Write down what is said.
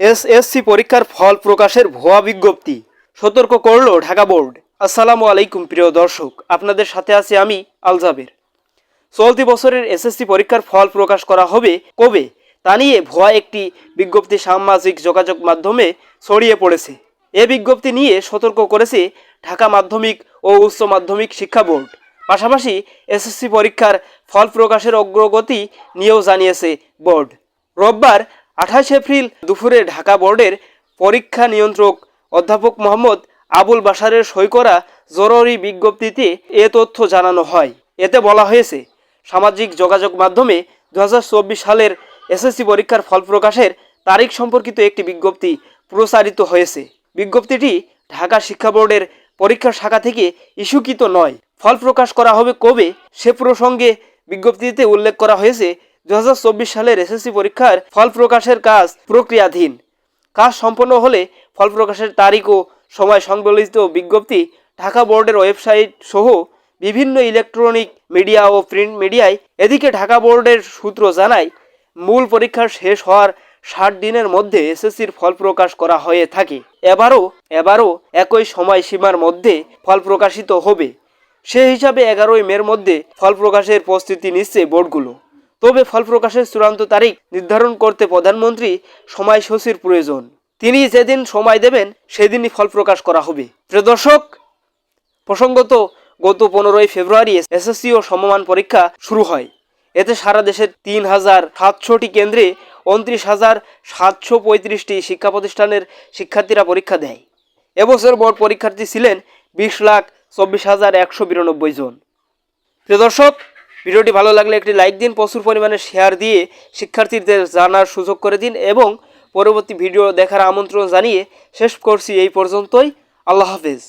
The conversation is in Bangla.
এসএসসি পরীক্ষার ফল প্রকাশের ভুয়া বিজ্ঞপ্তি, সতর্ক করল ঢাকা বোর্ড। আসসালামু আলাইকুম প্রিয় দর্শক, আপনাদের সাথে আছি আমি আলজাবের। চলতি বছরের এসএসসি পরীক্ষার ফল প্রকাশ করা হবে কবে তা নিয়ে ভুয়া একটি বিজ্ঞপ্তি সামাজিক যোগাযোগ মাধ্যমে ছড়িয়ে পড়েছে। এ বিজ্ঞপ্তি নিয়ে সতর্ক করেছে ঢাকা মাধ্যমিক ও উচ্চ মাধ্যমিক শিক্ষা বোর্ড। পাশাপাশি এসএসসি পরীক্ষার ফল প্রকাশের অগ্রগতি নিয়েও জানিয়েছে বোর্ড। রোববার 28 এপ্রিল দুপুরে ঢাকা বোর্ডের পরীক্ষা নিয়ন্ত্রক অধ্যাপক মোহাম্মদ আবুল বাশারের সই করা জরুরি বিজ্ঞপ্তিতে এ তথ্য জানানো হয়। এতে বলা হয়েছে, সামাজিক যোগাযোগ মাধ্যমে 2024 সালের এসএসসি পরীক্ষার ফল প্রকাশের তারিখ সম্পর্কিত একটি বিজ্ঞপ্তি প্রচারিত হয়েছে। বিজ্ঞপ্তিটি ঢাকা শিক্ষা বোর্ডের পরীক্ষা শাখা থেকে ইস্যুকৃত নয়। ফল প্রকাশ করা হবে কবে সে প্রসঙ্গে বিজ্ঞপ্তিতে উল্লেখ করা হয়েছে, 2024 সালের এসএসসি পরীক্ষার ফল প্রকাশের কাজ প্রক্রিয়াধীন। কাজ সম্পন্ন হলে ফল প্রকাশের তারিখ ও সময় সংবলিত বিজ্ঞপ্তি ঢাকা বোর্ডের ওয়েবসাইট সহ বিভিন্ন ইলেকট্রনিক মিডিয়া ও প্রিন্ট মিডিয়ায়। এদিকে ঢাকা বোর্ডের সূত্র জানায়, মূল পরীক্ষা শেষ হওয়ার 60 দিনের মধ্যে এসএসসির ফল প্রকাশ করা হয়ে থাকে। এবারও একই সময়সীমার মধ্যে ফল প্রকাশিত হবে। সে হিসাবে 11 মের মধ্যে ফল প্রকাশের প্রস্তুতি নিচ্ছে বোর্ডগুলো। তবে ফল প্রকাশের চূড়ান্ত তারিখ নির্ধারণ করতে প্রধানমন্ত্রী সময়সূচির প্রয়োজন। তিনি যেদিন সময় দেবেন সেদিনই ফল প্রকাশ করা হবে। প্রিয় দর্শক, প্রসঙ্গত গত 15 ফেব্রুয়ারি এসএসসি ও সমমান পরীক্ষা শুরু হয়। এতে সারা দেশের 30,700টি কেন্দ্রে 29,735টি শিক্ষা প্রতিষ্ঠানের শিক্ষার্থীরা পরীক্ষা দেয়। এবছর বোর্ড পরীক্ষার্থী ছিলেন 20,24,192 জন। প্রিয় দর্শক, ভিডিওটি ভালো লাগলে একটি লাইক দিন, প্রচুর পরিমাণে শেয়ার দিয়ে শিক্ষার্থীদের জানার সুযোগ করে দিন এবং পরবর্তী ভিডিও দেখার আমন্ত্রণ জানিয়ে শেষ করছি এই পর্যন্তই। আল্লাহ হাফেজ।